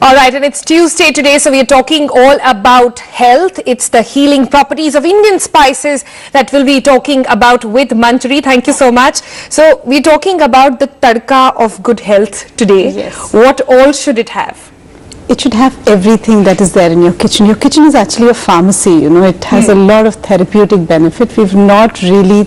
All right, and it's Tuesday today, so we are talking all about health. It's the healing properties of Indian spices that we'll be talking about with Manjari. Thank you so much. So we're talking about the tadka of good health today. Yes. What all should it have? It should have everything that is there in your kitchen. Your kitchen is actually a pharmacy, you know. It has a lot of therapeutic benefit. We've not really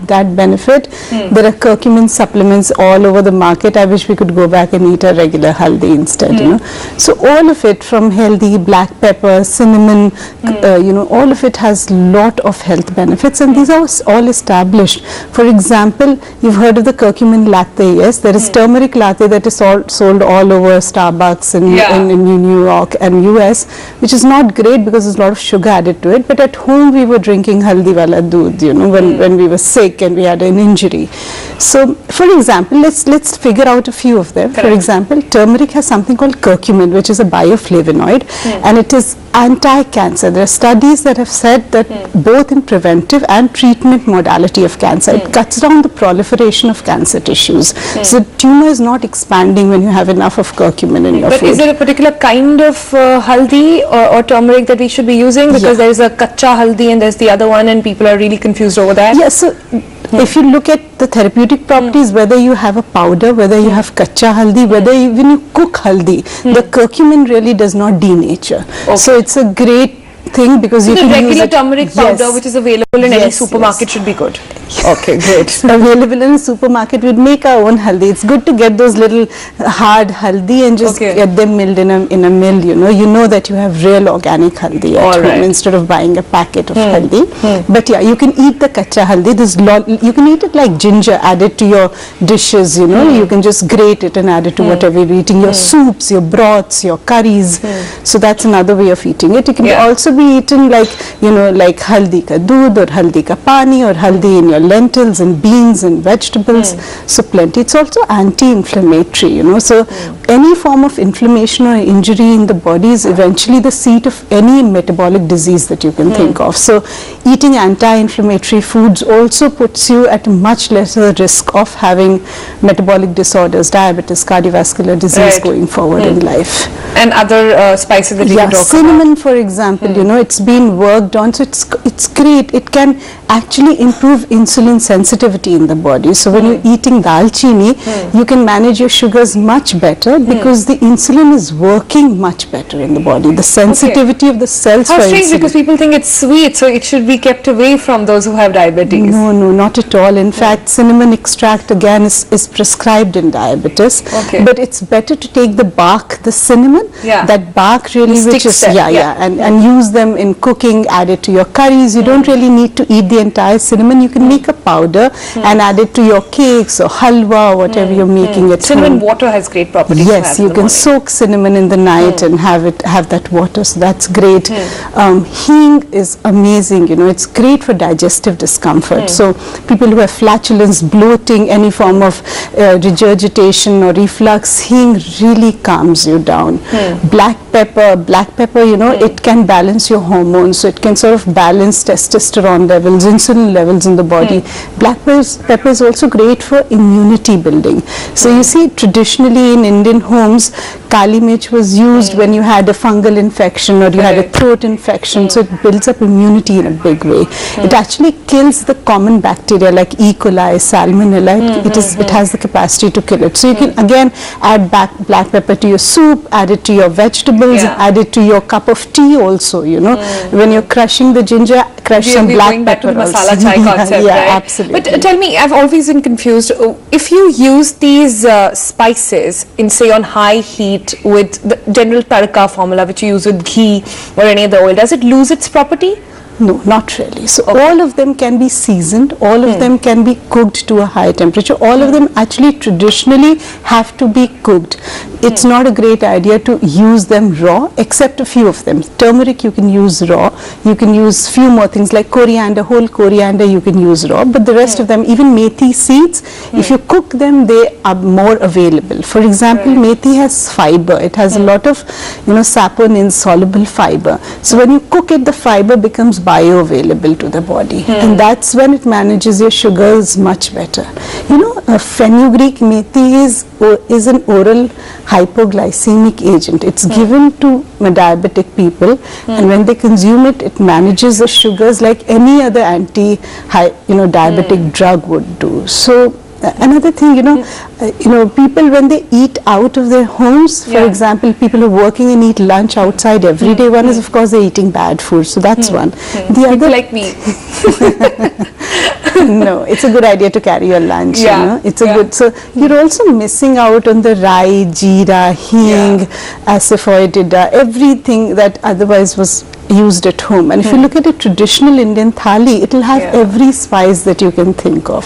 that benefit. There are curcumin supplements all over the market. I wish we could go back and eat a regular haldi instead, you know. So all of it, from healthy, black pepper, cinnamon, you know, all of it has lot of health benefits, and these are all established. For example, you've heard of the curcumin latte, yes? There is turmeric latte that is sold all over Starbucks in New York and US, which is not great because there's a lot of sugar added to it, but at home we were drinking haldi wala doodh, you know, when we were sick and we had an injury. So, for example, let's figure out a few of them. Correct. For example, turmeric has something called curcumin, which is a bioflavonoid, and it is anti-cancer. There are studies that have said that both in preventive and treatment modality of cancer, it cuts down the proliferation of cancer tissues. So the tumor is not expanding when you have enough of curcumin in your food. But is there a particular kind of haldi or turmeric that we should be using? Because there is a kacha haldi and there's the other one, and people are really confused over that. Yeah, so if you look at the therapeutic properties, whether you have a powder, whether you have kacha haldi, whether even you cook haldi, the curcumin really does not denature. Okay. So it's a great thing because you can use regular turmeric powder which is available in any supermarket should be good. Okay, great. Available in a supermarket. We'd make our own haldi. It's good to get those little hard haldi and just get them milled in a mill, you know. You know that you have real organic haldi at home instead of buying a packet of haldi. But yeah, you can eat the kacha haldi. You can eat it like ginger, add it to your dishes, you know. You can just grate it and add it to whatever you're eating, your soups, your broths, your curries. So that's another way of eating it. It can also be eaten like, you know, like haldi ka doodh or haldi ka pani or haldi in your lentils and beans and vegetables. So plenty. It's also anti-inflammatory, you know. So any form of inflammation or injury in the body is eventually the seat of any metabolic disease that you can think of. So eating anti-inflammatory foods also puts you at a much lesser risk of having metabolic disorders, diabetes, cardiovascular disease going forward in life. And other spices that you can talk about. Cinnamon, for example, you know, it's been worked on, so it's great. It can actually improve insulin sensitivity in the body. So when you're eating dalchini, you can manage your sugars much better because the insulin is working much better in the body. The sensitivity of the cells for insulin. How strange, because people think it's sweet, so it should be kept away from those who have diabetes. No, not at all. In fact, cinnamon extract again is prescribed in diabetes. But it's better to take the bark, the cinnamon, that bark really, which is and use them in cooking, add it to your curries. You don't really need to eat the entire cinnamon. You can make a powder and add it to your cakes or halwa or whatever you're making it. Cinnamon water has great properties. Yes, you can soak cinnamon in the night and have that water, so that's great. Hing is amazing, you know, it's great for digestive discomfort. So people who have flatulence, bloating, any form of regurgitation or reflux, hing really calms you down. Black pepper, you know, it can balance your hormones, so it can sort of balance testosterone levels, insulin levels in the body. Black pepper is also great for immunity building. So you see, traditionally in Indian homes, Kali Mirch was used when you had a fungal infection or you had a throat infection, so it builds up immunity in a big way. It actually kills the common bacteria like E. coli, salmonella. It has the capacity to kill it. So you can again add black pepper to your soup, add it to your vegetables, add it to your cup of tea also, you know. When you're crushing the ginger, crush some black pepper to the masala chai concept, right? Absolutely. But tell me, I've always been confused. If you use these spices in, say, on high heat with the general tadka formula which you use with ghee or any other oil, does it lose its property? No, not really. So all of them can be seasoned, all of them can be cooked to a high temperature, all of them actually traditionally have to be cooked. It's not a great idea to use them raw, except a few of them. Turmeric you can use raw, you can use few more things like coriander, whole coriander you can use raw, but the rest of them, even methi seeds, if you cook them, they are more available. For example, methi has fiber, it has a lot of, you know, saponin-soluble fiber. So when you cook it, the fiber becomes bioavailable to the body, and that's when it manages your sugars much better. You know, fenugreek methi is an oral hypoglycemic agent. It's given to diabetic people, and when they consume it, it manages the sugars like any other diabetic drug would do. So another thing, people when they eat out of their homes, for example, people who are working and eat lunch outside every day, one is of course they're eating bad food, so that's one. The People other, like me. no, it's a good idea to carry your lunch, it's a good, so you're also missing out on the rai, jeera, hing, asafoetida, everything that otherwise was used at home. And if you look at a traditional Indian thali, it will have every spice that you can think of,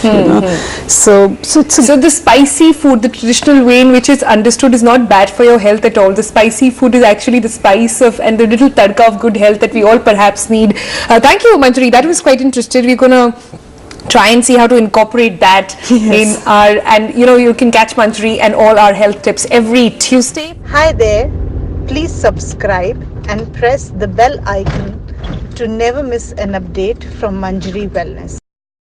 So the spicy food, the traditional way in which it's understood, is not bad for your health at all. The spicy food is actually the spice of and the little tadka of good health that we all perhaps need. Thank you, Manjari. That was quite interesting. We're going to try and see how to incorporate that in our, and you can catch Manjari and all our health tips every Tuesday. Hi there. Please subscribe and press the bell icon to never miss an update from Manjari Wellness.